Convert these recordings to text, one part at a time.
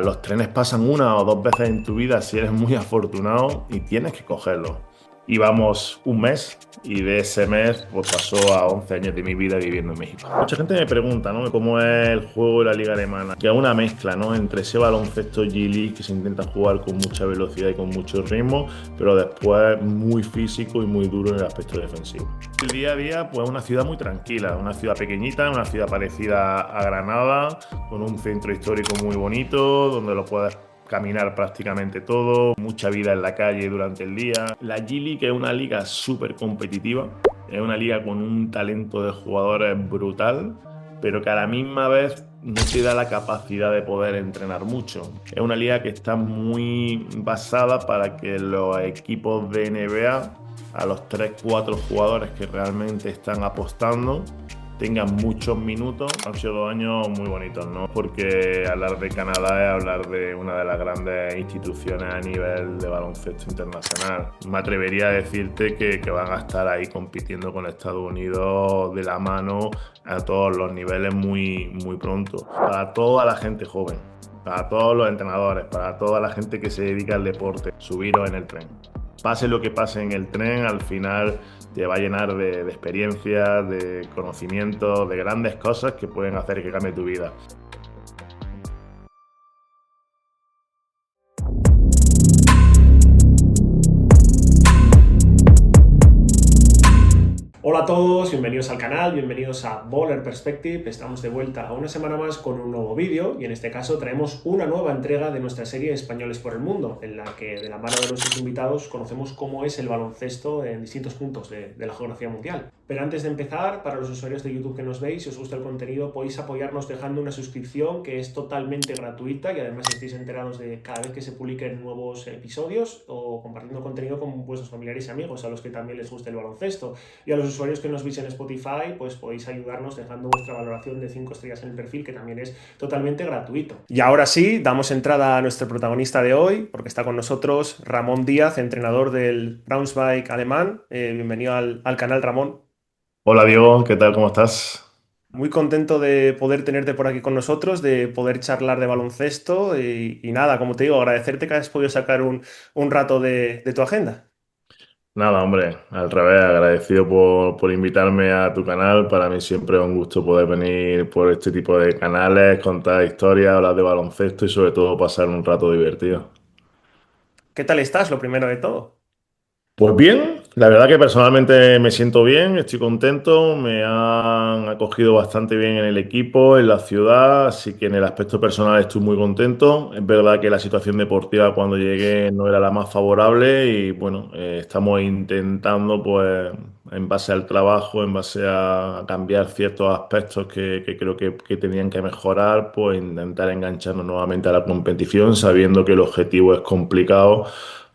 Los trenes pasan una o dos veces en tu vida si eres muy afortunado y tienes que cogerlos. Íbamos un mes y de ese mes pues pasó a 11 años de mi vida viviendo en México. Mucha gente me pregunta, ¿no?, cómo es el juego de la liga alemana, que es una mezcla, ¿no?, entre ese baloncesto G-League que se intenta jugar con mucha velocidad y con mucho ritmo, pero después muy físico y muy duro en el aspecto defensivo. El día a día, pues una ciudad muy tranquila, una ciudad pequeñita, una ciudad parecida a Granada, con un centro histórico muy bonito, donde lo puedes caminar prácticamente todo, mucha vida en la calle durante el día. La G-League es una liga súper competitiva, es una liga con un talento de jugadores brutal, pero que a la misma vez no te da la capacidad de poder entrenar mucho. Es una liga que está muy basada para que los equipos de NBA, a los 3 4 jugadores que realmente están apostando, tengan muchos minutos. Han sido 2 años muy bonitos, ¿no? Porque hablar de Canadá es hablar de una de las grandes instituciones a nivel de baloncesto internacional. Me atrevería a decirte que van a estar ahí compitiendo con Estados Unidos de la mano a todos los niveles muy pronto. Para toda la gente joven, para todos los entrenadores, para toda la gente que se dedica al deporte, subiros en el tren. Pase lo que pase en el tren, al final te va a llenar de experiencias, de conocimientos, de grandes cosas que pueden hacer que cambie tu vida. Hola a todos, bienvenidos al canal, bienvenidos a Baller Perspective. Estamos de vuelta a una semana más con un nuevo vídeo y en este caso traemos una nueva entrega de nuestra serie Españoles por el Mundo, en la que de la mano de nuestros invitados conocemos cómo es el baloncesto en distintos puntos de la geografía mundial. Pero antes de empezar, para los usuarios de YouTube que nos veis, si os gusta el contenido podéis apoyarnos dejando una suscripción que es totalmente gratuita y además estéis enterados de cada vez que se publiquen nuevos episodios o compartiendo contenido con vuestros familiares y amigos a los que también les guste el baloncesto. Y a los usuarios que nos veis en Spotify, pues podéis ayudarnos dejando vuestra valoración de 5 estrellas en el perfil, que también es totalmente gratuito. Y ahora sí, damos entrada a nuestro protagonista de hoy, porque está con nosotros Ramón Díaz, entrenador del Braunschweig alemán. Bienvenido al canal, Ramón. Hola Diego, ¿qué tal? ¿Cómo estás? Muy contento de poder tenerte por aquí con nosotros, de poder charlar de baloncesto y nada, como te digo, agradecerte que hayas podido sacar un rato de tu agenda. Nada, hombre, al revés, agradecido por invitarme a tu canal. Para mí siempre es un gusto poder venir por este tipo de canales, contar historias, hablar de baloncesto y sobre todo pasar un rato divertido. ¿Qué tal estás, lo primero de todo? Pues bien, la verdad que personalmente me siento bien, estoy contento, me han acogido bastante bien en el equipo, en la ciudad, así que en el aspecto personal estoy muy contento. Es verdad que la situación deportiva cuando llegué no era la más favorable y bueno, estamos intentando pues en base al trabajo, en base a cambiar ciertos aspectos que creo que tenían que mejorar, pues intentar engancharnos nuevamente a la competición, sabiendo que el objetivo es complicado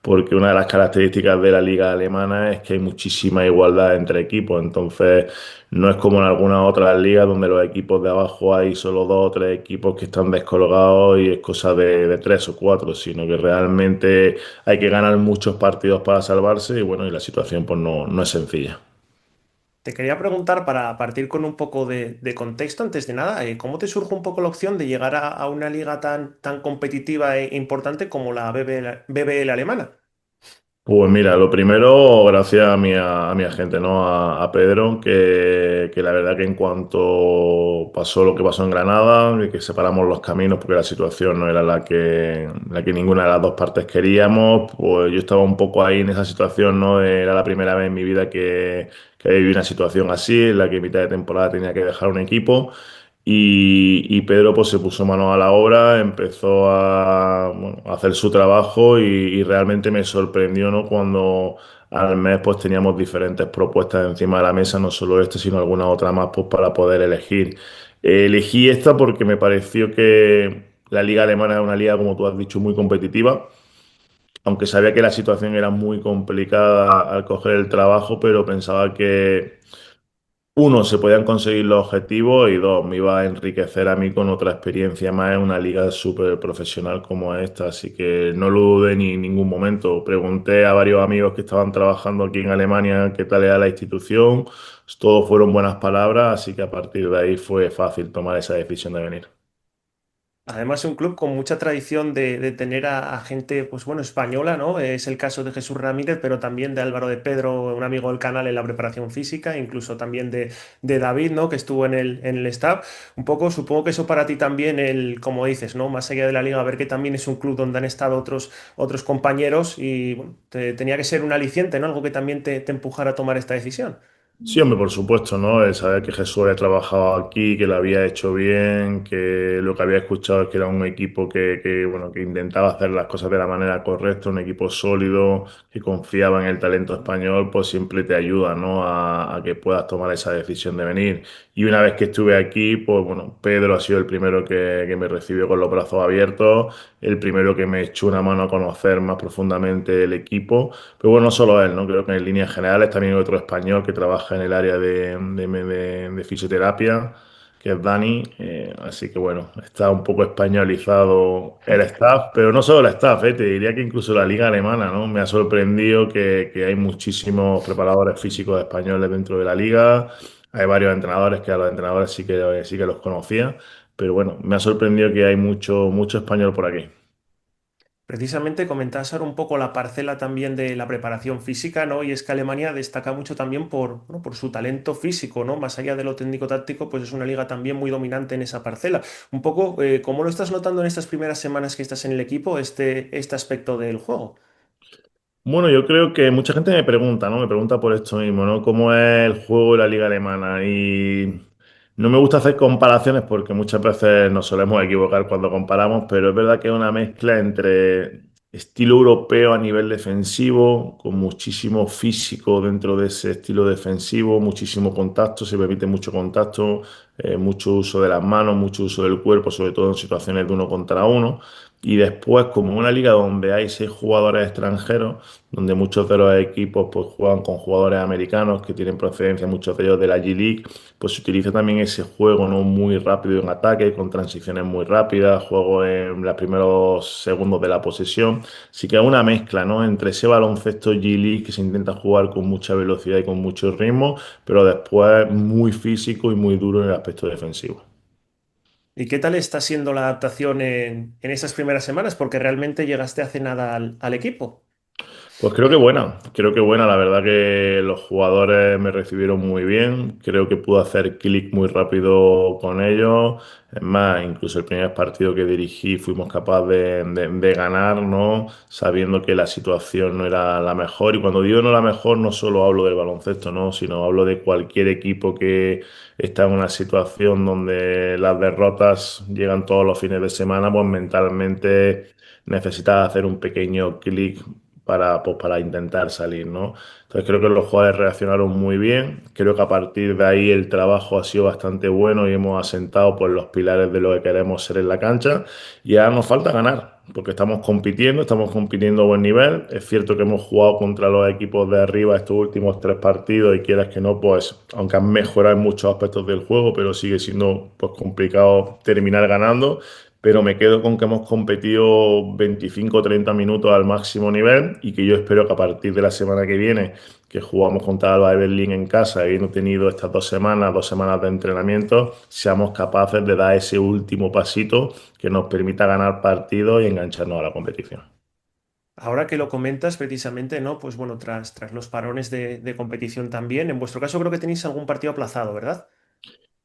porque una de las características de la liga alemana es que hay muchísima igualdad entre equipos, entonces no es como en algunas otras ligas donde los equipos de abajo hay solo 2 o 3 equipos que están descolgados y es cosa de 3 o 4, sino que realmente hay que ganar muchos partidos para salvarse y bueno, y la situación pues no es sencilla. Te quería preguntar, para partir con un poco de contexto, antes de nada, ¿cómo te surge un poco la opción de llegar a una liga tan competitiva e importante como la BBL alemana? Pues mira, lo primero, gracias a mi agente, ¿no? A Pedro, que la verdad que en cuanto pasó lo que pasó en Granada, y que separamos los caminos porque la situación no era la que ninguna de las dos partes queríamos, pues yo estaba un poco ahí en esa situación, ¿no? Era la primera vez en mi vida que viví una situación así, en la que en mitad de temporada tenía que dejar un equipo. Y Pedro pues se puso mano a la obra, empezó a, bueno, a hacer su trabajo y realmente me sorprendió, ¿no?, cuando al mes pues teníamos diferentes propuestas encima de la mesa, no solo este, sino alguna otra más pues para poder elegir. Elegí esta porque me pareció que la liga alemana es una liga, como tú has dicho, muy competitiva, aunque sabía que la situación era muy complicada al coger el trabajo, pero pensaba que uno, se podían conseguir los objetivos y dos, me iba a enriquecer a mí con otra experiencia más en una liga súper profesional como esta, así que no lo dudé ni en ningún momento. Pregunté a varios amigos que estaban trabajando aquí en Alemania qué tal era la institución, todos fueron buenas palabras, así que a partir de ahí fue fácil tomar esa decisión de venir. Además, un club con mucha tradición de tener a gente, pues bueno, española, ¿no? Es el caso de Jesús Ramírez, pero también de Álvaro de Pedro, un amigo del canal en la preparación física, incluso también de David, ¿no? Que estuvo en el staff. Un poco, supongo que eso para ti también, como dices, ¿no? Más allá de la liga, ver que también es un club donde han estado otros compañeros y bueno, tenía que ser un aliciente, ¿no? Algo que también te empujara a tomar esta decisión. Sí, hombre, por supuesto, ¿no? El saber que Jesús había trabajado aquí, que lo había hecho bien, que lo que había escuchado es que era un equipo bueno, que intentaba hacer las cosas de la manera correcta, un equipo sólido, que confiaba en el talento español, pues siempre te ayuda, ¿no? A que puedas tomar esa decisión de venir. Y una vez que estuve aquí, pues bueno, Pedro ha sido el primero que me recibió con los brazos abiertos, el primero que me echó una mano a conocer más profundamente el equipo. Pero bueno, no solo él, ¿no? Creo que en líneas generales también hay otro español que trabaja en el área de fisioterapia, que es Dani. Así que bueno, está un poco españolizado el staff, pero no solo el staff, te diría que incluso la liga alemana, ¿no? Me ha sorprendido que hay muchísimos preparadores físicos españoles dentro de la liga. Hay varios entrenadores que a los entrenadores sí que los conocía, pero bueno, me ha sorprendido que hay mucho español por aquí. Precisamente comentabas ahora un poco la parcela también de la preparación física, ¿no? Y es que Alemania destaca mucho también por su talento físico, ¿no? Más allá de lo técnico-táctico, pues es una liga también muy dominante en esa parcela. Un poco, ¿cómo lo estás notando en estas primeras semanas que estás en el equipo, este aspecto del juego? Bueno, yo creo que mucha gente me pregunta, ¿no? Me pregunta por esto mismo, ¿no? ¿Cómo es el juego de la liga alemana? Y no me gusta hacer comparaciones porque muchas veces nos solemos equivocar cuando comparamos, pero es verdad que es una mezcla entre estilo europeo a nivel defensivo, con muchísimo físico dentro de ese estilo defensivo, muchísimo contacto, se permite mucho contacto, mucho uso de las manos, mucho uso del cuerpo, sobre todo en situaciones de uno contra uno. Y después, como una liga donde hay 6 jugadores extranjeros, donde muchos de los equipos pues, juegan con jugadores americanos que tienen procedencia, muchos de ellos de la G-League, pues se utiliza también ese juego, ¿no? Muy rápido en ataque, con transiciones muy rápidas, juego en los primeros segundos de la posesión. Así que es una mezcla, ¿no? Entre ese baloncesto G-League que se intenta jugar con mucha velocidad y con mucho ritmo, pero después muy físico y muy duro en el aspecto defensivo. ¿Y qué tal está siendo la adaptación en esas primeras semanas? Porque realmente llegaste hace nada al equipo. Pues creo que buena, la verdad que los jugadores me recibieron muy bien, creo que pude hacer clic muy rápido con ellos, es más, incluso el primer partido que dirigí fuimos capaces de ganar, ¿no? Sabiendo que la situación no era la mejor, y cuando digo no la mejor no solo hablo del baloncesto, ¿no? Sino hablo de cualquier equipo que está en una situación donde las derrotas llegan todos los fines de semana, pues mentalmente necesitas hacer un pequeño clic para intentar salir, ¿no? Entonces creo que los jugadores reaccionaron muy bien, creo que a partir de ahí el trabajo ha sido bastante bueno y hemos asentado pues, los pilares de lo que queremos ser en la cancha, y ahora nos falta ganar, porque estamos compitiendo a buen nivel. Es cierto que hemos jugado contra los equipos de arriba estos últimos 3 partidos y quieras que no, pues aunque han mejorado en muchos aspectos del juego, pero sigue siendo pues complicado terminar ganando. Pero me quedo con que hemos competido 25 o 30 minutos al máximo nivel, y que yo espero que a partir de la semana que viene, que jugamos contra Alba de Berlín en casa, habiendo tenido estas 2 semanas de entrenamiento, seamos capaces de dar ese último pasito que nos permita ganar partidos y engancharnos a la competición. Ahora que lo comentas precisamente, ¿no? Pues bueno, tras los parones de competición también, en vuestro caso creo que tenéis algún partido aplazado, ¿verdad?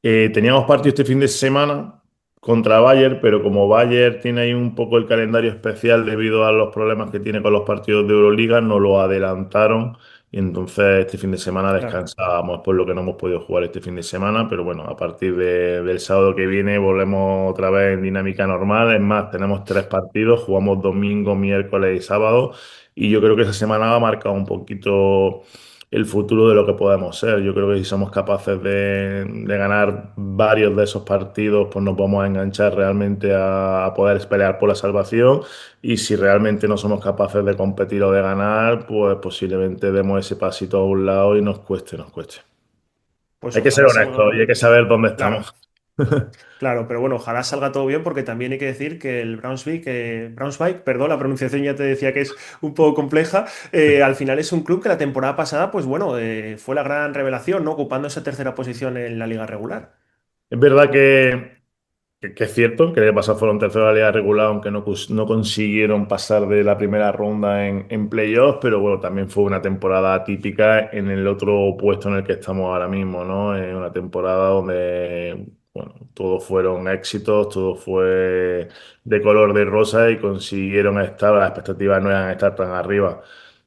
Teníamos partido este fin de semana contra Bayern, pero como Bayern tiene ahí un poco el calendario especial debido a los problemas que tiene con los partidos de Euroliga, no lo adelantaron, y entonces este fin de semana Claro. descansábamos, por lo que no hemos podido jugar este fin de semana. Pero bueno, a partir del sábado que viene volvemos otra vez en dinámica normal. Es más, tenemos 3 partidos, jugamos domingo, miércoles y sábado, y yo creo que esa semana va a marcar un poquito el futuro de lo que podemos ser. Yo creo que si somos capaces de ganar varios de esos partidos, pues nos vamos a enganchar realmente a poder pelear por la salvación. Y si realmente no somos capaces de competir o de ganar, pues posiblemente demos ese pasito a un lado y nos cueste, nos cueste. Pues Hay que ser ojalá honestos y hay salga. que saber dónde Claro. estamos. Claro, pero bueno, ojalá salga todo bien porque también hay que decir que el Braunschweig, perdón, la pronunciación ya te decía que es un poco compleja, al final es un club que la temporada pasada, pues bueno, fue la gran revelación, ¿no? Ocupando esa tercera posición en la liga regular. Es verdad que que es cierto que el año pasado fueron terceros de la liga regular, aunque no consiguieron pasar de la primera ronda en playoffs, pero bueno, también fue una temporada atípica en el otro puesto en el que estamos ahora mismo, ¿no? Una temporada donde, bueno, todos fueron éxitos, todo fue de color de rosa y consiguieron estar, las expectativas no eran estar tan arriba.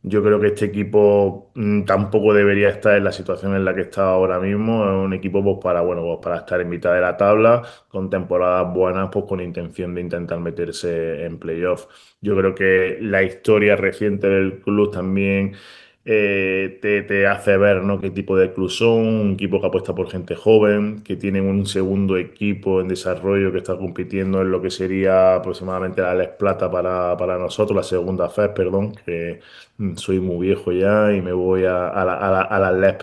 Yo creo que este equipo tampoco debería estar en la situación en la que está ahora mismo. Es un equipo pues, para, bueno, pues, para estar en mitad de la tabla, con temporadas buenas, pues con intención de intentar meterse en playoff. Yo creo que la historia reciente del club también te hace ver, ¿no? qué tipo de club son, un equipo que apuesta por gente joven, que tienen un segundo equipo en desarrollo que está compitiendo en lo que sería aproximadamente la Les Plata para nosotros, la segunda FES, perdón, que soy muy viejo ya y me voy a la LEP.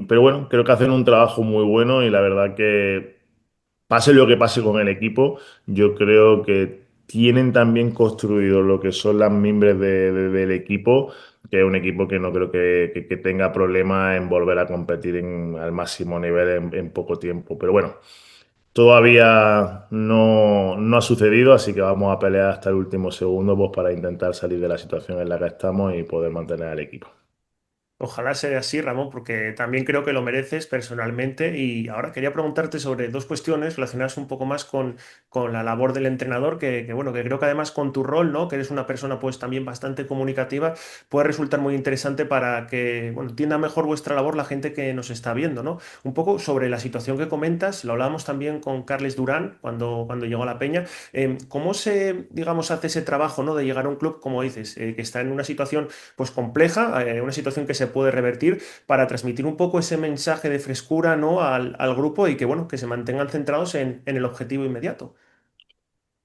Pero bueno, creo que hacen un trabajo muy bueno y la verdad que pase lo que pase con el equipo, yo creo que tienen también construido lo que son las mimbres del equipo, que es un equipo que no creo que tenga problema en volver a competir al máximo nivel en poco tiempo. Pero bueno, todavía no ha sucedido, así que vamos a pelear hasta el último segundo pues, para intentar salir de la situación en la que estamos y poder mantener al equipo. Ojalá sea así, Ramón, porque también creo que lo mereces personalmente. Y ahora quería preguntarte sobre dos cuestiones relacionadas un poco más con la labor del entrenador, bueno, que creo que además con tu rol, ¿no? Que eres una persona pues también bastante comunicativa, puede resultar muy interesante para que, bueno, entienda mejor vuestra labor la gente que nos está viendo, ¿no? Un poco sobre la situación que comentas, lo hablábamos también con Carles Durán cuando llegó a la Peña. ¿Cómo se, digamos, hace ese trabajo, ¿no? De llegar a un club, como dices, que está en una situación pues compleja, una situación que se puede revertir para transmitir un poco ese mensaje de frescura, ¿no? al grupo y que, bueno, que se mantengan centrados en el objetivo inmediato.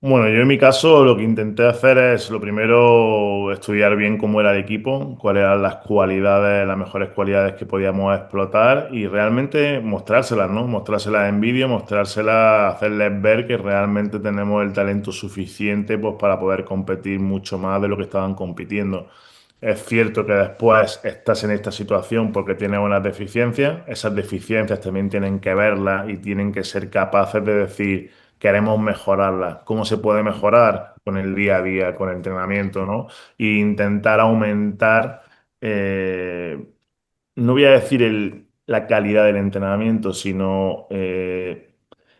Bueno, yo en mi caso lo que intenté hacer es lo primero estudiar bien cómo era el equipo, cuáles eran las cualidades, las mejores cualidades que podíamos explotar y realmente mostrárselas, ¿no? Mostrárselas en vídeo, mostrárselas, hacerles ver que realmente tenemos el talento suficiente pues, para poder competir mucho más de lo que estaban compitiendo. Es cierto que después estás en esta situación porque tienes unas deficiencias. Esas deficiencias también tienen que verlas y tienen que ser capaces de decir, queremos mejorarlas. ¿Cómo se puede mejorar? Con el día a día, con el entrenamiento, ¿no? E intentar aumentar, no voy a decir la calidad del entrenamiento, sino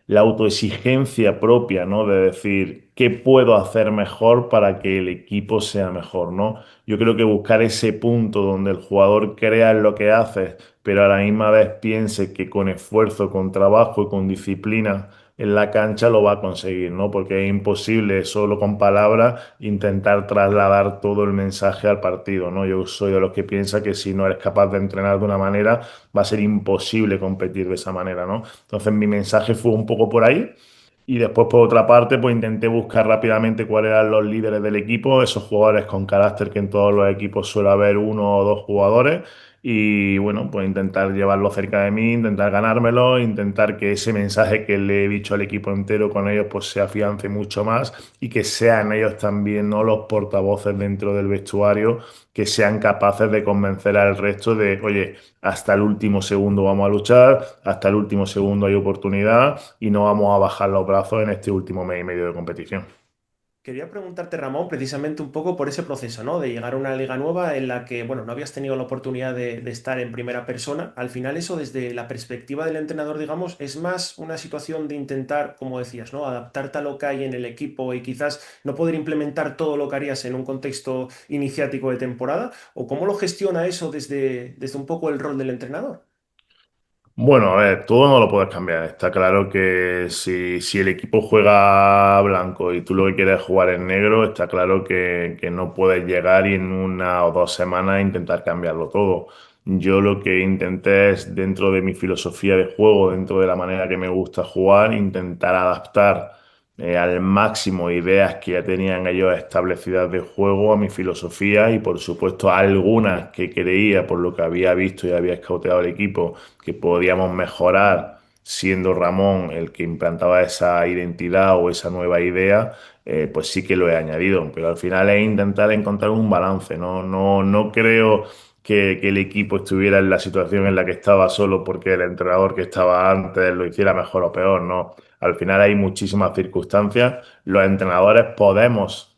la autoexigencia propia, ¿no? De decir, ¿qué puedo hacer mejor para que el equipo sea mejor, ¿no? Yo creo que buscar ese punto donde el jugador crea en lo que hace, pero a la misma vez piense que con esfuerzo, con trabajo y con disciplina en la cancha lo va a conseguir, ¿no? Porque es imposible solo con palabras intentar trasladar todo el mensaje al partido, ¿no? Yo soy de los que piensa que si no eres capaz de entrenar de una manera, va a ser imposible competir de esa manera, ¿no? Entonces mi mensaje fue un poco por ahí. Y después, por otra parte, pues intenté buscar rápidamente cuáles eran los líderes del equipo, esos jugadores con carácter que en todos los equipos suele haber uno o dos jugadores. Y bueno, pues intentar llevarlo cerca de mí, intentar ganármelo, intentar que ese mensaje que le he dicho al equipo entero con ellos pues se afiance mucho más y que sean ellos también, ¿no? los portavoces dentro del vestuario, que sean capaces de convencer al resto de, oye, hasta el último segundo vamos a luchar, hasta el último segundo hay oportunidad y no vamos a bajar los brazos en este último mes y medio de competición. Quería preguntarte, Ramón, precisamente un poco por ese proceso, ¿no? De llegar a una liga nueva en la que, bueno, no habías tenido la oportunidad de estar en primera persona. Al final, eso desde la perspectiva del entrenador, digamos, es más una situación de intentar, como decías, ¿no? Adaptarte a lo que hay en el equipo y quizás no poder implementar todo lo que harías en un contexto iniciático de temporada. ¿O cómo lo gestiona eso desde un poco el rol del entrenador? Bueno, a ver, todo no lo puedes cambiar. Está claro que si el equipo juega blanco y tú lo que quieres es jugar en negro, está claro que no puedes llegar y en 1 o 2 semanas intentar cambiarlo todo. Yo lo que intenté es, dentro de mi filosofía de juego, dentro de la manera que me gusta jugar, intentar adaptar al máximo ideas que ya tenían ellos establecidas de juego a mi filosofía y por supuesto algunas que creía por lo que había visto y había escauteado el equipo que podíamos mejorar siendo Ramón el que implantaba esa identidad o esa nueva idea, pues sí que lo he añadido. Pero al final es intentar encontrar un balance. No creo que el equipo estuviera en la situación en la que estaba solo porque el entrenador que estaba antes lo hiciera mejor o peor, ¿no? Al final hay muchísimas circunstancias. Los entrenadores podemos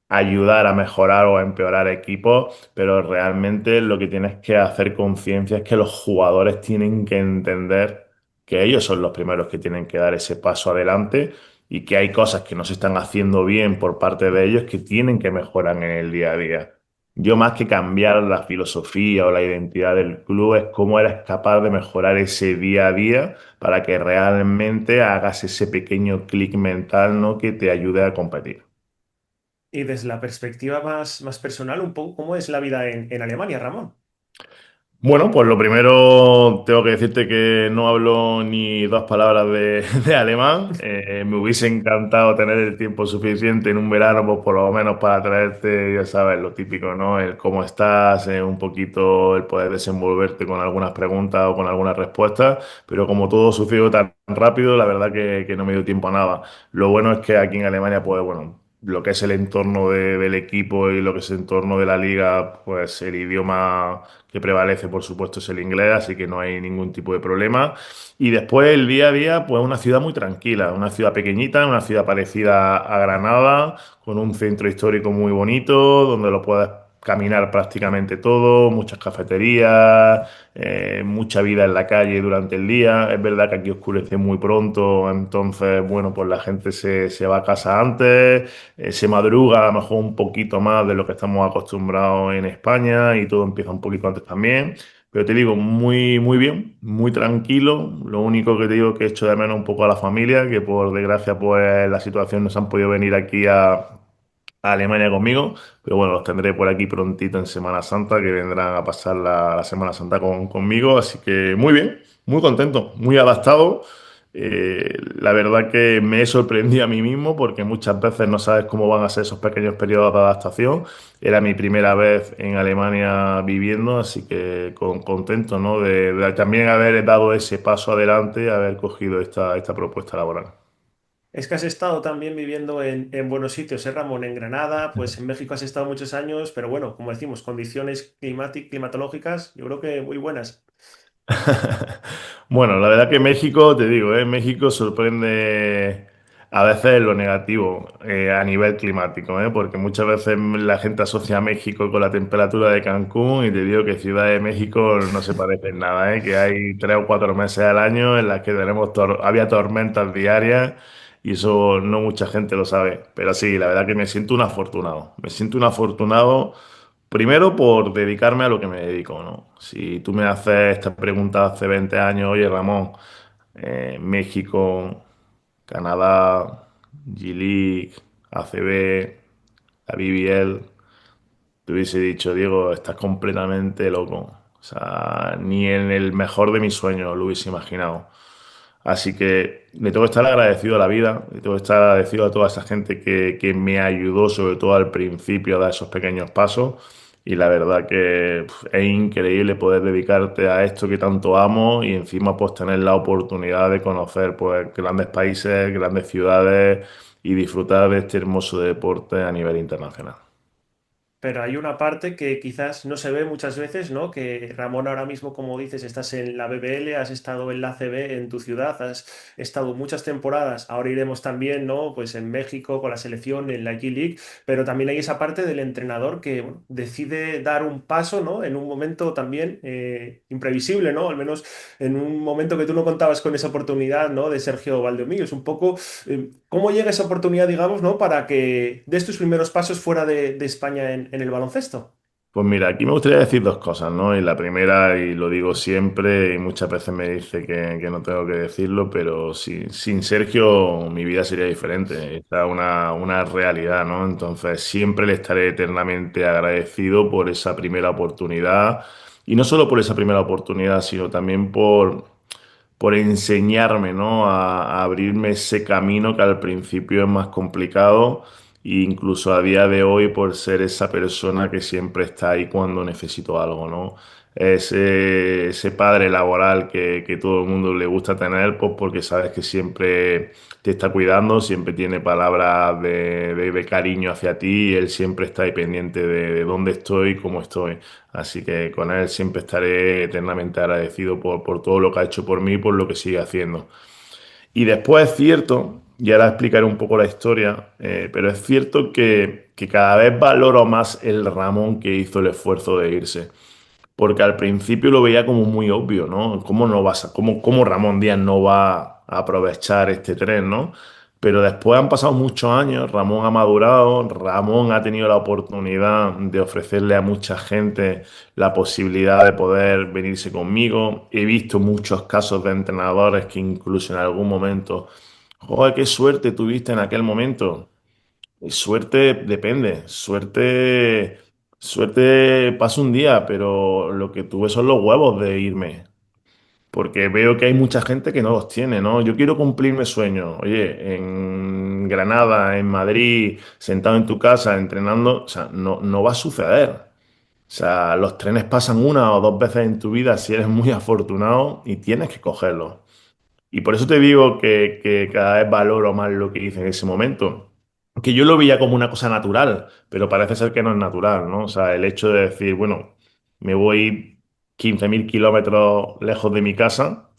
ayudar a mejorar o a empeorar equipos, pero realmente lo que tienes que hacer conciencia es que los jugadores tienen que entender que ellos son los primeros que tienen que dar ese paso adelante y que hay cosas que no se están haciendo bien por parte de ellos que tienen que mejorar en el día a día. Yo más que cambiar la filosofía o la identidad del club es cómo eres capaz de mejorar ese día a día para que realmente hagas ese pequeño clic mental, ¿no? que te ayude a competir. Y desde la perspectiva más personal, un poco, ¿cómo es la vida en Alemania, Ramón? Bueno, pues lo primero tengo que decirte que no hablo ni dos palabras de alemán. Me hubiese encantado tener el tiempo suficiente en un verano, pues por lo menos para traerte, ya sabes, lo típico, ¿no? El cómo estás, un poquito el poder desenvolverte con algunas preguntas o con algunas respuestas. Pero como todo sucedió tan rápido, la verdad que no me dio tiempo a nada. Lo bueno es que aquí en Alemania, pues bueno, lo que es el entorno del equipo y lo que es el entorno de la liga, pues el idioma que prevalece, por supuesto, es el inglés, así que no hay ningún tipo de problema. Y después el día a día, pues una ciudad muy tranquila, una ciudad pequeñita, una ciudad parecida a Granada, con un centro histórico muy bonito, donde lo puedes caminar prácticamente todo, muchas cafeterías, mucha vida en la calle durante el día. Es verdad que aquí oscurece muy pronto, entonces, bueno, pues la gente se va a casa antes, se madruga a lo mejor un poquito más de lo que estamos acostumbrados en España y todo empieza un poquito antes también. Pero te digo, muy, muy bien, muy tranquilo. Lo único que te digo es que echo de menos un poco a la familia, que por desgracia, pues la situación nos han podido venir aquí a Alemania conmigo. Pero bueno, los tendré por aquí prontito en Semana Santa, que vendrán a pasar la Semana Santa conmigo. Así que muy bien, muy contento, muy adaptado. La verdad que me he sorprendido a mí mismo porque muchas veces no sabes cómo van a ser esos pequeños periodos de adaptación. Era mi primera vez en Alemania viviendo, así que contento, ¿no? De también haber dado ese paso adelante y haber cogido esta propuesta laboral. Es que has estado también viviendo en buenos sitios, ¿eh, Ramón? En Granada, pues en México has estado muchos años, pero bueno, como decimos, condiciones climatológicas, yo creo que muy buenas. Bueno, la verdad que México, te digo, México sorprende a veces en lo negativo a nivel climático, porque muchas veces la gente asocia a México con la temperatura de Cancún y te digo que Ciudad de México no se parece en nada, que hay 3 o 4 meses al año en las que había tormentas diarias y eso no mucha gente lo sabe, pero sí, la verdad que me siento un afortunado. Primero por dedicarme a lo que me dedico, ¿no? Si tú me haces esta pregunta hace 20 años, oye Ramón, México, Canadá, G-League, ACB, la BBL, te hubiese dicho, Diego, estás completamente loco. O sea, ni en el mejor de mis sueños lo hubiese imaginado. Así que le tengo que estar agradecido a la vida, le tengo que estar agradecido a toda esa gente que me ayudó, sobre todo al principio, a dar esos pequeños pasos. Y la verdad que es increíble poder dedicarte a esto que tanto amo y encima pues tener la oportunidad de conocer pues grandes países, grandes ciudades y disfrutar de este hermoso deporte a nivel internacional. Pero hay una parte que quizás no se ve muchas veces, ¿no? Que Ramón ahora mismo, como dices, estás en la BBL, has estado en la ACB en tu ciudad, has estado muchas temporadas, ahora iremos también, ¿no? Pues en México con la selección, en la G-League, pero también hay esa parte del entrenador que bueno, decide dar un paso, ¿no? En un momento también imprevisible, ¿no? Al menos en un momento que tú no contabas con esa oportunidad, ¿no? De Sergio Valdomillo. Es un poco ¿cómo llega esa oportunidad, digamos, ¿no? Para que des tus primeros pasos fuera de España en el baloncesto? Pues mira, aquí me gustaría decir dos cosas, ¿no? Y la primera, y lo digo siempre, y muchas veces me dice que no tengo que decirlo, pero sin Sergio mi vida sería diferente. Esta es una realidad, ¿no? Entonces siempre le estaré eternamente agradecido por esa primera oportunidad. Y no solo por esa primera oportunidad, sino también por enseñarme, ¿no? A abrirme ese camino que al principio es más complicado, e incluso a día de hoy por ser esa persona que siempre está ahí cuando necesito algo, ¿no? ese padre laboral que todo el mundo le gusta tener, pues porque sabes que siempre te está cuidando, siempre tiene palabras de cariño hacia ti y él siempre está ahí pendiente de dónde estoy y cómo estoy. Así que con él siempre estaré eternamente agradecido por todo lo que ha hecho por mí y por lo que sigue haciendo. Y después es cierto, y ahora explicaré un poco la historia, pero es cierto que cada vez valoro más el Ramón que hizo el esfuerzo de irse. Porque al principio lo veía como muy obvio, ¿no? ¿Cómo no vas cómo Ramón Díaz no va a aprovechar este tren, ¿no? Pero después han pasado muchos años, Ramón ha madurado, Ramón ha tenido la oportunidad de ofrecerle a mucha gente la posibilidad de poder venirse conmigo. He visto muchos casos de entrenadores que incluso en algún momento, joder, qué suerte tuviste en aquel momento. Y suerte depende, suerte pasa un día, pero lo que tuve son los huevos de irme, porque veo que hay mucha gente que no los tiene, ¿no? Yo quiero cumplir mi sueño, oye, en Granada, en Madrid, sentado en tu casa, entrenando, o sea, no va a suceder. O sea, los trenes pasan una o dos veces en tu vida si eres muy afortunado y tienes que cogerlos. Y por eso te digo que cada vez valoro más lo que hice en ese momento. Que yo lo veía como una cosa natural, pero parece ser que no es natural, ¿no? O sea, el hecho de decir, bueno, me voy 15.000 kilómetros lejos de mi casa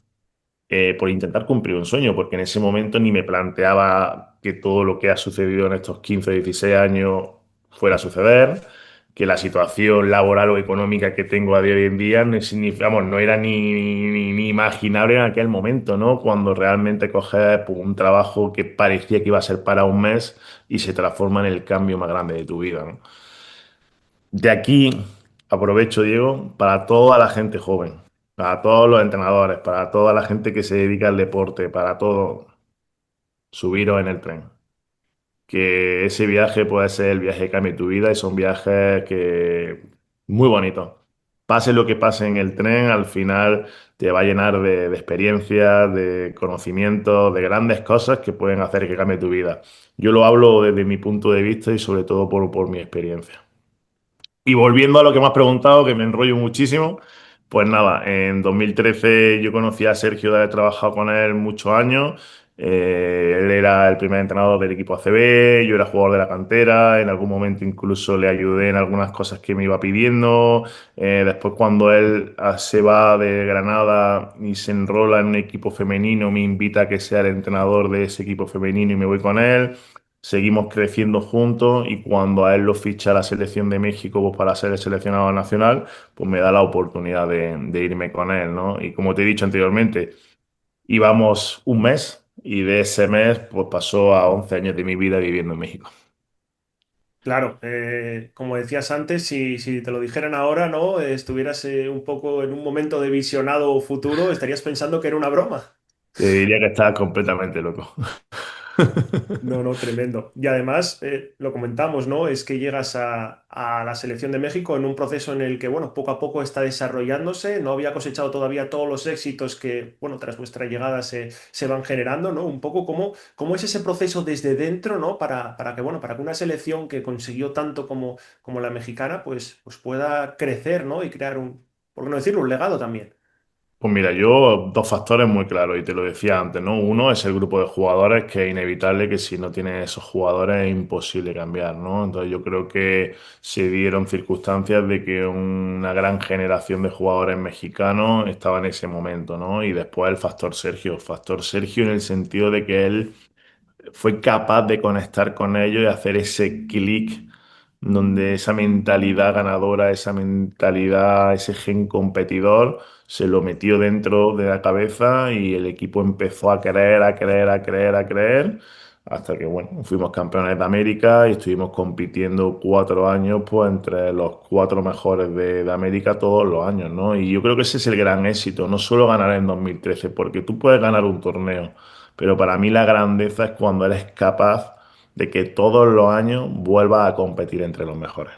por intentar cumplir un sueño, porque en ese momento ni me planteaba que todo lo que ha sucedido en estos 15 o 16 años fuera a suceder, que la situación laboral o económica que tengo a día de hoy en día no, vamos, no era ni imaginable en aquel momento, ¿no? Cuando realmente coges pues, un trabajo que parecía que iba a ser para un mes y se transforma en el cambio más grande de tu vida, ¿no? De aquí aprovecho, Diego, para toda la gente joven, para todos los entrenadores, para toda la gente que se dedica al deporte, para todo, subiros en el tren. Que ese viaje puede ser el viaje que cambie tu vida y son viajes que muy bonitos. Pase lo que pase en el tren, al final te va a llenar de experiencias, de conocimientos, de grandes cosas que pueden hacer que cambie tu vida. Yo lo hablo desde mi punto de vista y sobre todo por mi experiencia. Y volviendo a lo que me has preguntado, que me enrollo muchísimo, pues nada, en 2013 yo conocí a Sergio de haber trabajado con él muchos años. Él era el primer entrenador del equipo ACB, yo era jugador de la cantera, en algún momento incluso le ayudé en algunas cosas que me iba pidiendo. Después cuando él se va de Granada y se enrola en un equipo femenino, me invita a que sea el entrenador de ese equipo femenino y me voy con él. Seguimos creciendo juntos y cuando a él lo ficha la selección de México pues, para ser el seleccionado nacional, pues me da la oportunidad de irme con él, ¿no? Y como te he dicho anteriormente, íbamos un mes y de ese mes pues pasó a 11 años de mi vida viviendo en México. Claro, como decías antes, si te lo dijeran ahora, ¿no? Estuvieras un poco en un momento de visionado futuro, estarías pensando que era una broma. Te diría que estaba completamente loco. No, no, tremendo. Y además, lo comentamos, ¿no? Es que llegas a la selección de México en un proceso en el que, bueno, poco a poco está desarrollándose, no había cosechado todavía todos los éxitos que, bueno, tras vuestra llegada se van generando, ¿no? Un poco cómo es ese proceso desde dentro, ¿no? Para que, bueno, para que una selección que consiguió tanto como la mexicana, pues pueda crecer, ¿no? Y crear por qué no decirlo, un legado también. Pues mira, yo dos factores muy claros y te lo decía antes, ¿no? Uno es el grupo de jugadores, que es inevitable que si no tienes esos jugadores es imposible cambiar, ¿no? Entonces yo creo que se dieron circunstancias de que una gran generación de jugadores mexicanos estaba en ese momento, ¿no? Y después el factor Sergio en el sentido de que él fue capaz de conectar con ellos y hacer ese clic donde esa mentalidad ganadora, esa mentalidad, ese gen competidor, se lo metió dentro de la cabeza y el equipo empezó a creer, a creer, a creer, a creer, hasta que, bueno, fuimos campeones de América y estuvimos compitiendo 4 años, pues, entre los cuatro mejores de América todos los años, ¿no? Y yo creo que ese es el gran éxito, no solo ganar en 2013, porque tú puedes ganar un torneo, pero para mí la grandeza es cuando eres capaz de que todos los años vuelvas a competir entre los mejores.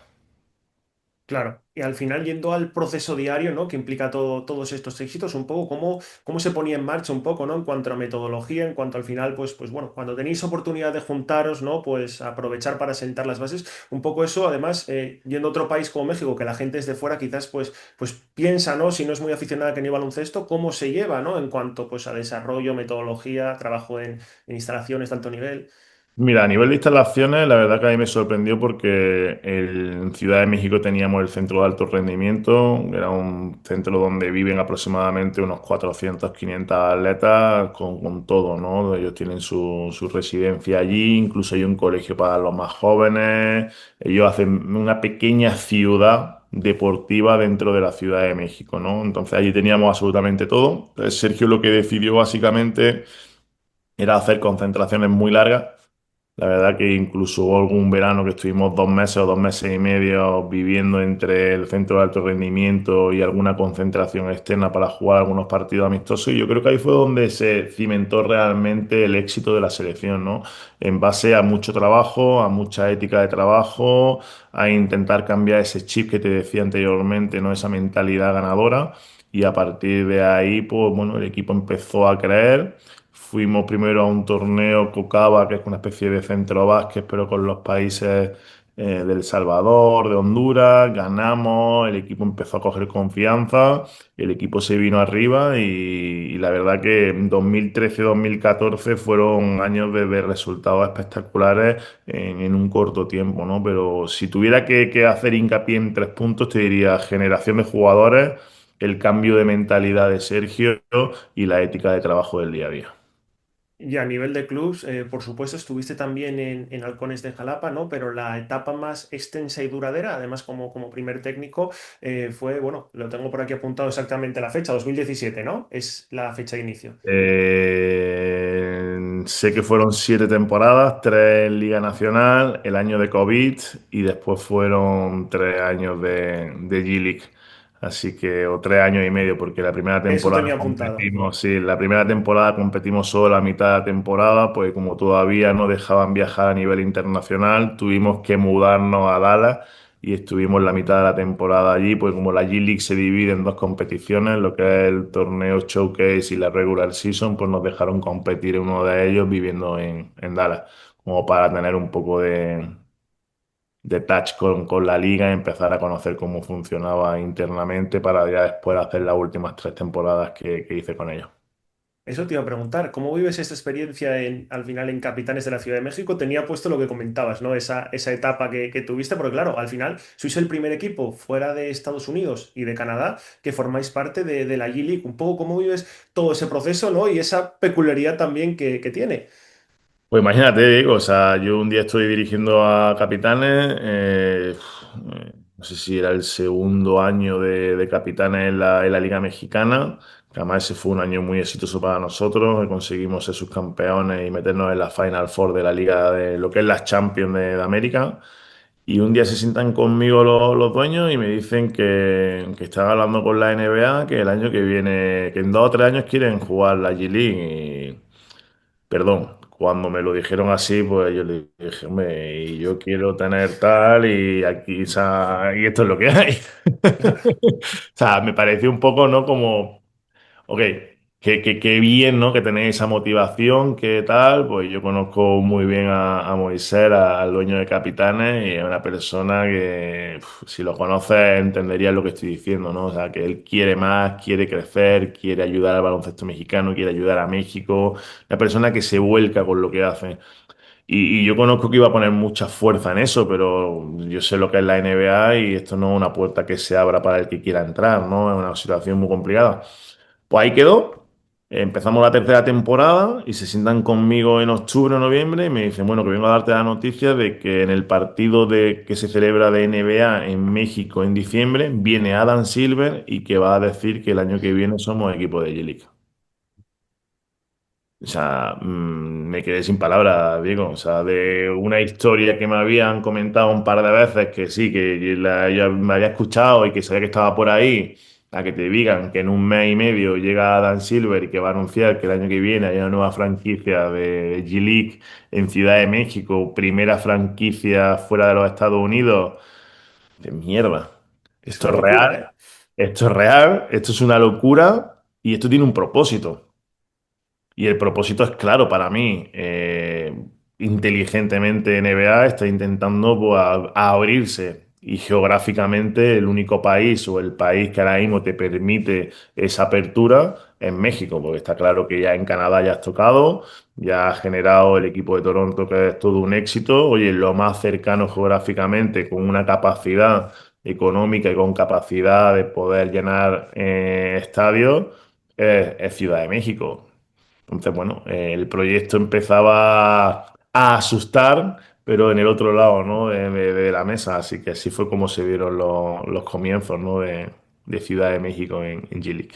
Claro, y al final yendo al proceso diario, ¿no? Que implica todos estos éxitos, un poco cómo se ponía en marcha un poco, ¿no? En cuanto a metodología, en cuanto al final, pues bueno, cuando tenéis oportunidad de juntaros, ¿no? Pues aprovechar para sentar las bases, un poco eso, además, yendo a otro país como México, que la gente es de fuera, quizás pues piensa, ¿no? Si no es muy aficionada que ni baloncesto, cómo se lleva, ¿no? En cuanto pues a desarrollo, metodología, trabajo en instalaciones de alto nivel. Mira, a nivel de instalaciones, la verdad que a mí me sorprendió porque en Ciudad de México teníamos el centro de alto rendimiento, era un centro donde viven aproximadamente unos 400, 500 atletas con todo, ¿no? Ellos tienen su residencia allí, incluso hay un colegio para los más jóvenes, ellos hacen una pequeña ciudad deportiva dentro de la Ciudad de México, ¿no? Entonces allí teníamos absolutamente todo. Entonces, Sergio lo que decidió básicamente era hacer concentraciones muy largas. La verdad que incluso hubo algún verano que estuvimos 2 meses o 2 meses y medio viviendo entre el centro de alto rendimiento y alguna concentración externa para jugar algunos partidos amistosos. Y yo creo que ahí fue donde se cimentó realmente el éxito de la selección, ¿no? En base a mucho trabajo, a mucha ética de trabajo, a intentar cambiar ese chip que te decía anteriormente, ¿no? Esa mentalidad ganadora. Y a partir de ahí, pues bueno, el equipo empezó a creer. Fuimos primero a un torneo COCABA, que es una especie de centro básquet, pero con los países de El Salvador, de Honduras. Ganamos, el equipo empezó a coger confianza, el equipo se vino arriba y la verdad que 2013-2014 fueron años de resultados espectaculares en un corto tiempo, ¿no? Pero si tuviera que hacer hincapié en 3 puntos, te diría generación de jugadores, el cambio de mentalidad de Sergio y la ética de trabajo del día a día. Y a nivel de clubs, por supuesto, estuviste también en Halcones de Jalapa, ¿no? Pero la etapa más extensa y duradera, además como primer técnico, fue, bueno, lo tengo por aquí apuntado exactamente la fecha, 2017, ¿no? Es la fecha de inicio. Sé que fueron 7 temporadas, 3 en Liga Nacional, el año de COVID y después fueron 3 años de G-League. Así que, o 3 años y medio, porque la primera Eso temporada tenía apuntado. competimos, sí, la primera temporada competimos solo la mitad de la temporada, pues como todavía no dejaban viajar a nivel internacional, tuvimos que mudarnos a Dallas y estuvimos la mitad de la temporada allí, pues como la G-League se divide en 2 competiciones, lo que es el torneo Showcase y la Regular Season, pues nos dejaron competir en uno de ellos viviendo en Dallas, como para tener un poco de touch con la liga y empezar a conocer cómo funcionaba internamente para ya después hacer las últimas 3 temporadas que hice con ellos. Eso te iba a preguntar, ¿cómo vives esta experiencia al final en Capitanes de la Ciudad de México? Tenía puesto lo que comentabas, ¿no? Esa etapa que tuviste, porque claro, al final sois el primer equipo fuera de Estados Unidos y de Canadá que formáis parte de la G-League. Un poco cómo vives todo ese proceso, ¿no? Y esa peculiaridad también que tiene. Pues imagínate, Diego, o sea, yo un día estoy dirigiendo a Capitanes, no sé si era el segundo año de Capitanes en la Liga Mexicana, que además ese fue un año muy exitoso para nosotros, que conseguimos ser subcampeones y meternos en la Final Four de la Liga de lo que es la Champions de América. Y un día se sientan conmigo los dueños y me dicen que están hablando con la NBA, que el año que viene, que en 2 o 3 años quieren jugar la G-League. Perdón, cuando me lo dijeron así, pues yo le dije, hombre, y yo quiero tener tal y aquí, o sea, y esto es lo que hay. O sea, me pareció un poco, ¿no? Como, ok, qué bien, ¿no? Que tenéis esa motivación, qué tal. Pues yo conozco muy bien a Moisés, al dueño de Capitanes, y es una persona que, si lo conoces, entenderías lo que estoy diciendo, ¿no? O sea, que él quiere más, quiere crecer, quiere ayudar al baloncesto mexicano, quiere ayudar a México. Una persona que se vuelca con lo que hace. Y yo conozco que iba a poner mucha fuerza en eso, pero yo sé lo que es la NBA y esto no es una puerta que se abra para el que quiera entrar, ¿no? Es una situación muy complicada. Pues ahí quedó. Empezamos la tercera temporada y se sientan conmigo en octubre o noviembre y me dicen, bueno, que vengo a darte la noticia de que en el partido que se celebra de NBA en México en diciembre viene Adam Silver y que va a decir que el año que viene somos equipo de G-League. O sea, me quedé sin palabras, Diego. O sea, de una historia que me habían comentado un par de veces, que sí, que yo me había escuchado y que sabía que estaba por ahí, a que te digan que en un mes y medio llega Dan Silver y que va a anunciar que el año que viene hay una nueva franquicia de G-League en Ciudad de México, primera franquicia fuera de los Estados Unidos, de mierda. Es Esto una es locura, real, ¿eh? esto es real, esto es una locura y esto tiene un propósito. Y el propósito es claro para mí. Inteligentemente NBA está intentando pues, a abrirse y geográficamente el único país o el país que ahora mismo te permite esa apertura es México, porque está claro que ya en Canadá ya has tocado, ya ha generado el equipo de Toronto que es todo un éxito. Oye, lo más cercano geográficamente con una capacidad económica y con capacidad de poder llenar estadios es Ciudad de México. Entonces, bueno, el proyecto empezaba a asustar, pero en el otro lado, ¿no? De la mesa. Así que así fue como se dieron los comienzos, ¿no? De Ciudad de México en G-League.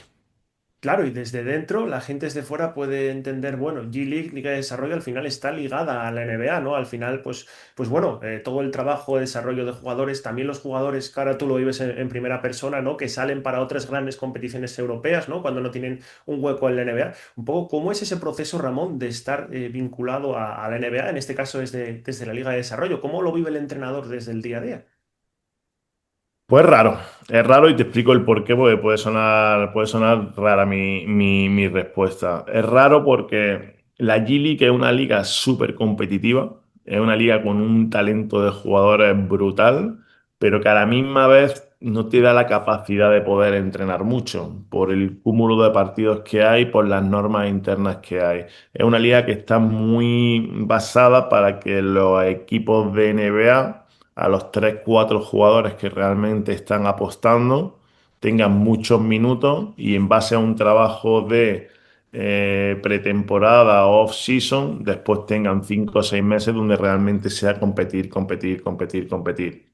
Claro, y desde dentro la gente desde fuera puede entender, bueno, G-League, Liga de Desarrollo, al final está ligada a la NBA, ¿no? Al final, pues bueno, todo el trabajo de desarrollo de jugadores, también los jugadores, que ahora tú lo vives en primera persona, ¿no? Que salen para otras grandes competiciones europeas, ¿no? Cuando no tienen un hueco en la NBA. Un poco, ¿cómo es ese proceso, Ramón, de estar vinculado a la NBA, en este caso desde la Liga de Desarrollo? ¿Cómo lo vive el entrenador desde el día a día? Pues es raro y te explico el por qué, porque puede sonar rara mi respuesta. Es raro porque la G-League es una liga súper competitiva, es una liga con un talento de jugadores brutal, pero que a la misma vez no te da la capacidad de poder entrenar mucho por el cúmulo de partidos que hay, por las normas internas que hay. Es una liga que está muy basada para que los equipos de NBA a los 3 4 jugadores que realmente están apostando, tengan muchos minutos y en base a un trabajo de pretemporada o off-season, después tengan 5 o 6 meses donde realmente sea competir, competir, competir, competir.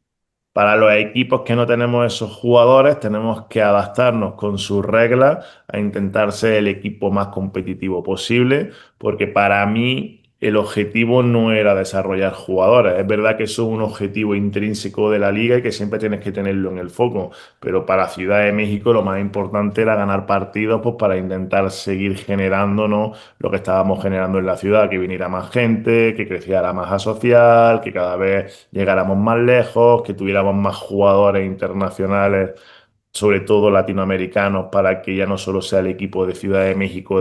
Para los equipos que no tenemos esos jugadores, tenemos que adaptarnos con sus reglas a intentar ser el equipo más competitivo posible, porque para mí el objetivo no era desarrollar jugadores. Es verdad que eso es un objetivo intrínseco de la liga y que siempre tienes que tenerlo en el foco, pero para Ciudad de México lo más importante era ganar partidos pues, para intentar seguir generando, ¿no? Lo que estábamos generando en la ciudad, que viniera más gente, que creciera la masa social, que cada vez llegáramos más lejos, que tuviéramos más jugadores internacionales, sobre todo latinoamericanos, para que ya no solo sea el equipo de Ciudad de México,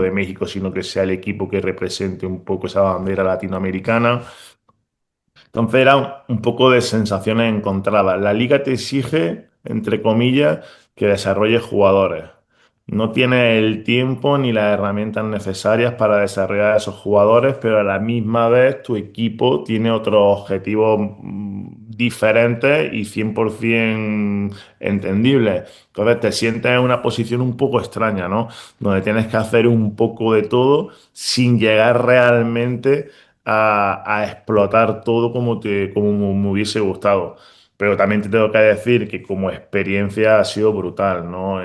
sino que sea el equipo que represente un poco esa bandera latinoamericana. Entonces era un poco de sensaciones encontradas. La liga te exige, entre comillas, que desarrolles jugadores. No tienes el tiempo ni las herramientas necesarias para desarrollar a esos jugadores, pero a la misma vez tu equipo tiene otros objetivos diferentes y 100% entendibles. Entonces te sientes en una posición un poco extraña, ¿no? Donde tienes que hacer un poco de todo sin llegar realmente a explotar todo como me hubiese gustado. Pero también te tengo que decir que como experiencia ha sido brutal, ¿no?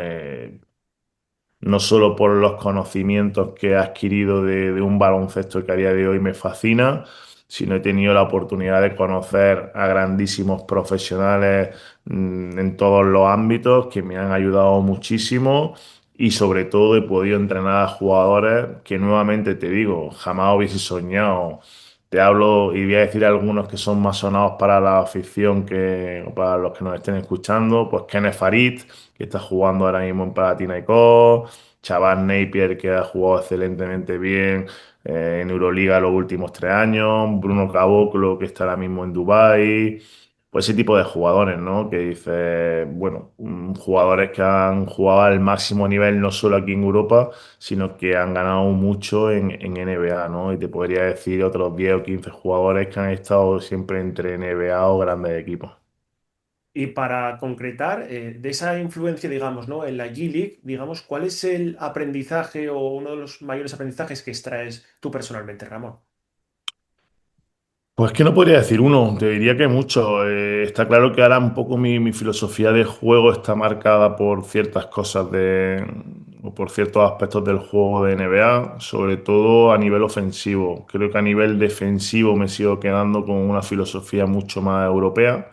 No solo por los conocimientos que he adquirido de un baloncesto que a día de hoy me fascina, sino he tenido la oportunidad de conocer a grandísimos profesionales en todos los ámbitos que me han ayudado muchísimo y sobre todo he podido entrenar a jugadores que nuevamente te digo, jamás hubiese soñado. Te hablo y voy a decir algunos que son más sonados para la afición que o para los que nos estén escuchando, pues Kenneth Farid, que está jugando ahora mismo en Panathinaikos, Chaval Napier, que ha jugado excelentemente bien en Euroliga los últimos 3 años, Bruno Caboclo, que está ahora mismo en Dubái, pues ese tipo de jugadores, ¿no? Que dice, bueno, jugadores que han jugado al máximo nivel no solo aquí en Europa, sino que han ganado mucho en NBA, ¿no? Y te podría decir otros 10 o 15 jugadores que han estado siempre entre NBA o grandes equipos. Y para concretar, de esa influencia, digamos, ¿no? En la G-League, digamos, ¿cuál es el aprendizaje o uno de los mayores aprendizajes que extraes tú personalmente, Ramón? Pues que no podría decir uno, te diría que mucho. Está claro que ahora un poco mi filosofía de juego está marcada por ciertas cosas o por ciertos aspectos del juego de NBA, sobre todo a nivel ofensivo. Creo que a nivel defensivo me sigo quedando con una filosofía mucho más europea.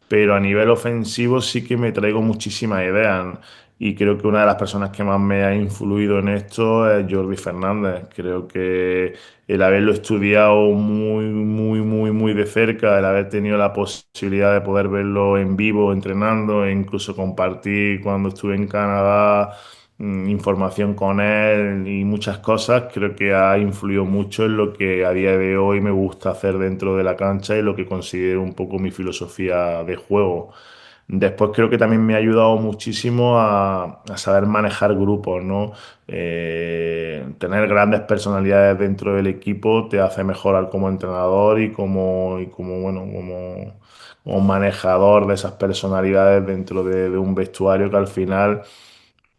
pero a nivel ofensivo sí que me traigo muchísimas ideas. Y creo que una de las personas que más me ha influido en esto es Jordi Fernández. Creo que el haberlo estudiado muy, muy, muy, muy de cerca, el haber tenido la posibilidad de poder verlo en vivo entrenando e incluso compartir cuando estuve en Canadá información con él y muchas cosas, creo que ha influido mucho en lo que a día de hoy me gusta hacer dentro de la cancha y lo que considero un poco mi filosofía de juego. Después creo que también me ha ayudado muchísimo a saber manejar grupos, ¿no? Tener grandes personalidades dentro del equipo te hace mejorar como entrenador bueno, como manejador de esas personalidades dentro de un vestuario que al final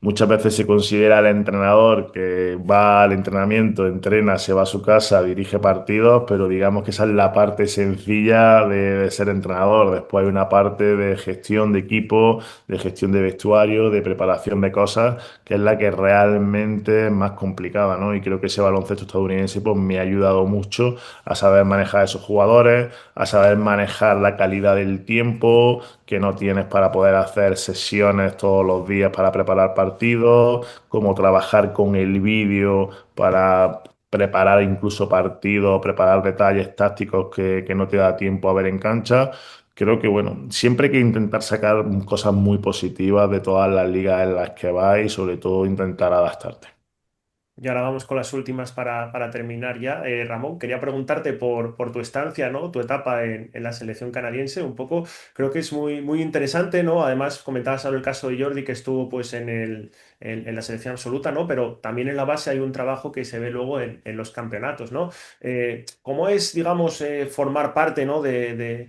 muchas veces se considera el entrenador que va al entrenamiento, entrena, se va a su casa, dirige partidos, pero digamos que esa es la parte sencilla de ser entrenador. Después hay una parte de gestión de equipo, de gestión de vestuario, de preparación de cosas, que es la que realmente es más complicada, ¿no? Y creo que ese baloncesto estadounidense pues, me ha ayudado mucho a saber manejar a esos jugadores, a saber manejar la calidad del tiempo que no tienes para poder hacer sesiones todos los días para preparar partidos, cómo trabajar con el vídeo para preparar incluso partidos, preparar detalles tácticos que no te da tiempo a ver en cancha. Creo que, bueno, siempre hay que intentar sacar cosas muy positivas de todas las ligas en las que vas y sobre todo intentar adaptarte. Y ahora vamos con las últimas para terminar ya. Ramón, quería preguntarte por tu estancia, ¿no? Tu etapa en la selección canadiense. Un poco, creo que es muy, muy interesante, ¿no? Además, comentabas ahora el caso de Jordi, que estuvo pues en la selección absoluta, ¿no? Pero también en la base hay un trabajo que se ve luego en los campeonatos, ¿no? ¿Cómo es, digamos, formar parte, ¿no? De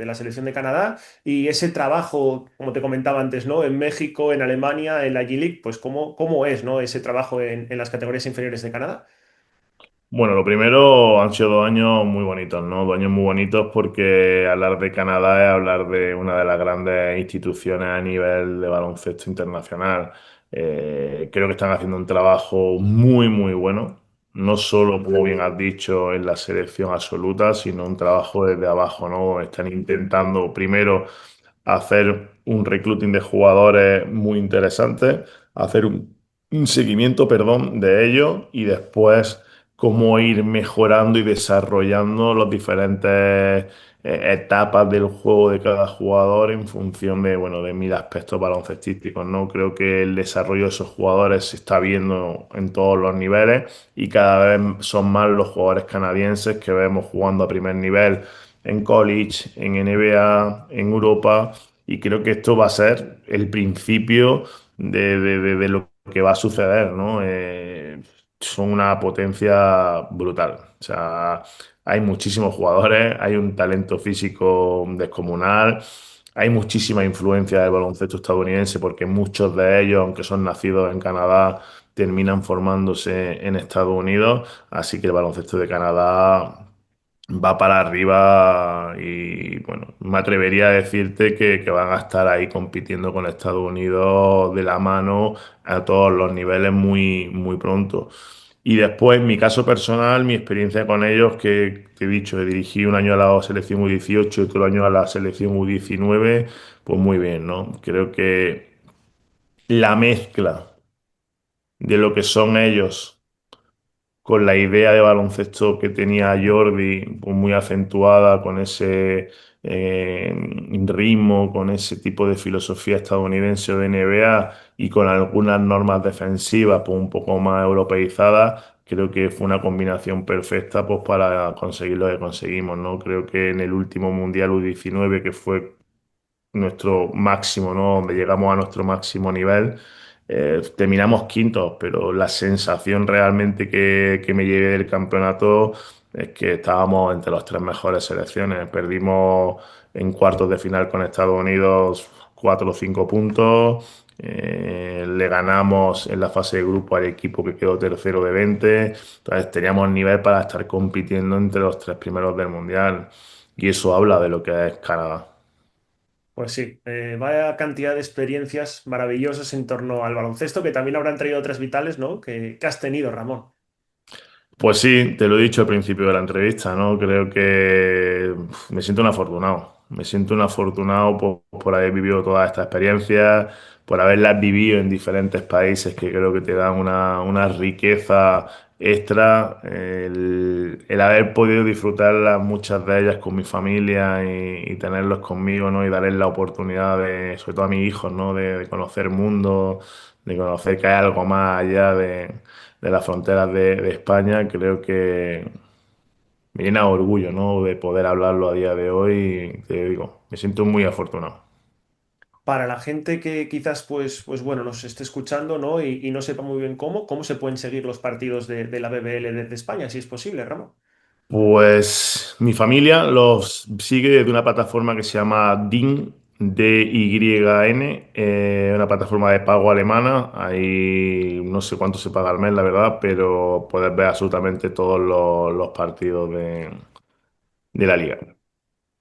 la selección de Canadá y ese trabajo, como te comentaba antes, ¿no? En México, en Alemania, en la G-League, pues cómo es, ¿no? Ese trabajo en las categorías inferiores de Canadá. Bueno, lo primero han sido 2 años muy bonitos, ¿no? 2 años muy bonitos porque hablar de Canadá es hablar de una de las grandes instituciones a nivel de baloncesto internacional. Creo que están haciendo un trabajo muy, muy bueno. No solo, como bien has dicho, en la selección absoluta, sino un trabajo desde abajo, ¿no? Están intentando primero hacer un recruiting de jugadores muy interesante, hacer un seguimiento, perdón, de ellos y después cómo ir mejorando y desarrollando las diferentes etapas del juego de cada jugador en función de, bueno, de mil aspectos baloncestísticos, ¿no? Creo que el desarrollo de esos jugadores se está viendo en todos los niveles y cada vez son más los jugadores canadienses que vemos jugando a primer nivel en college, en NBA, en Europa, y creo que esto va a ser el principio de lo que va a suceder, ¿no? Son una potencia brutal. O sea, hay muchísimos jugadores, hay un talento físico descomunal, hay muchísima influencia del baloncesto estadounidense porque muchos de ellos, aunque son nacidos en Canadá, terminan formándose en Estados Unidos, así que el baloncesto de Canadá va para arriba y bueno, me atrevería a decirte que van a estar ahí compitiendo con Estados Unidos de la mano a todos los niveles muy, muy pronto. Y después, en mi caso personal, mi experiencia con ellos, que te he dicho, dirigí un año a la selección U18 y otro año a la selección U19, pues muy bien, ¿no? Creo que la mezcla de lo que son ellos con la idea de baloncesto que tenía Jordi, pues muy acentuada, con ese ritmo, con ese tipo de filosofía estadounidense o de NBA y con algunas normas defensivas pues un poco más europeizadas, creo que fue una combinación perfecta pues para conseguir lo que conseguimos, ¿no? Creo que en el último Mundial U19, que fue nuestro máximo, ¿no? Donde llegamos a nuestro máximo nivel. Terminamos quintos, pero la sensación realmente que me llevé del campeonato es que estábamos entre las tres mejores selecciones. Perdimos en cuartos de final con Estados Unidos 4 o 5 puntos. Le ganamos en la fase de grupo al equipo que quedó tercero de 20. Entonces teníamos nivel para estar compitiendo entre los tres primeros del Mundial. Y eso habla de lo que es Canadá. Pues sí, vaya cantidad de experiencias maravillosas en torno al baloncesto que también habrán traído otras vitales, ¿no? Que has tenido, Ramón. Pues sí, te lo he dicho al principio de la entrevista, ¿no? Creo que me siento un afortunado. Me siento un afortunado por haber vivido todas estas experiencias, por haberlas vivido en diferentes países que creo que te dan una riqueza extra. El haber podido disfrutarlas, muchas de ellas con mi familia y tenerlos conmigo, ¿no? Y darles la oportunidad de, sobre todo a mis hijos, ¿no? De conocer el mundo, de conocer que hay algo más allá de las fronteras de España. Creo que me llena de orgullo, ¿no? De poder hablarlo a día de hoy. Y te digo, me siento muy afortunado. Para la gente que quizás, pues bueno, nos esté escuchando, ¿no? Y no sepa muy bien cómo se pueden seguir los partidos de la BBL desde España, si es posible, Ramón. Pues mi familia los sigue desde una plataforma que se llama DIN, DYN, una plataforma de pago alemana. Ahí no sé cuánto se paga al mes, la verdad, pero puedes ver absolutamente todos los partidos de la liga.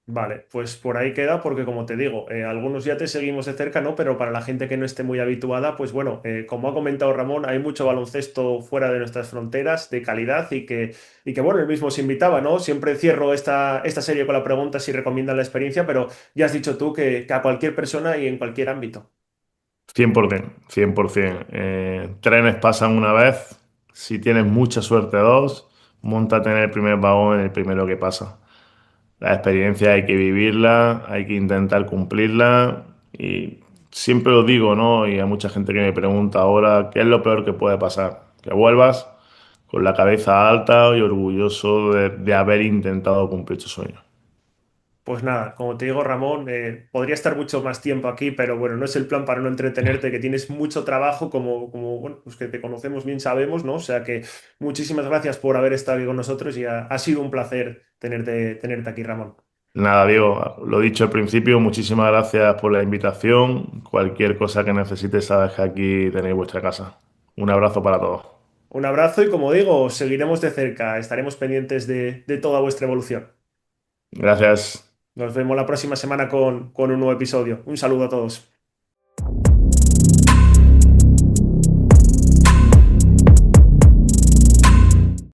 Vale, pues por ahí queda, porque como te digo, algunos ya te seguimos de cerca, ¿no? Pero para la gente que no esté muy habituada, pues bueno, como ha comentado Ramón, hay mucho baloncesto fuera de nuestras fronteras de calidad y que bueno, él mismo se invitaba, ¿no? Siempre cierro esta serie con la pregunta si recomiendan la experiencia, pero ya has dicho tú que a cualquier persona y en cualquier ámbito. 100%, 100%. Trenes pasan una vez, si tienes mucha suerte dos, móntate en el primer vagón, en el primero que pasa. La experiencia hay que vivirla, hay que intentar cumplirla y siempre lo digo, ¿no? Y hay mucha gente que me pregunta ahora, ¿qué es lo peor que puede pasar? Que vuelvas con la cabeza alta y orgulloso de haber intentado cumplir tu sueño. Pues nada, como te digo, Ramón, podría estar mucho más tiempo aquí, pero bueno, no es el plan para no entretenerte, que tienes mucho trabajo, como bueno, pues que te conocemos bien sabemos, ¿no? O sea que muchísimas gracias por haber estado aquí con nosotros y ha sido un placer tenerte aquí, Ramón. Nada, Diego, lo dicho al principio, muchísimas gracias por la invitación. Cualquier cosa que necesites, sabes que aquí tenéis vuestra casa. Un abrazo para todos. Un abrazo y como digo, seguiremos de cerca, estaremos pendientes de toda vuestra evolución. Gracias. Nos vemos la próxima semana con un nuevo episodio. Un saludo a todos.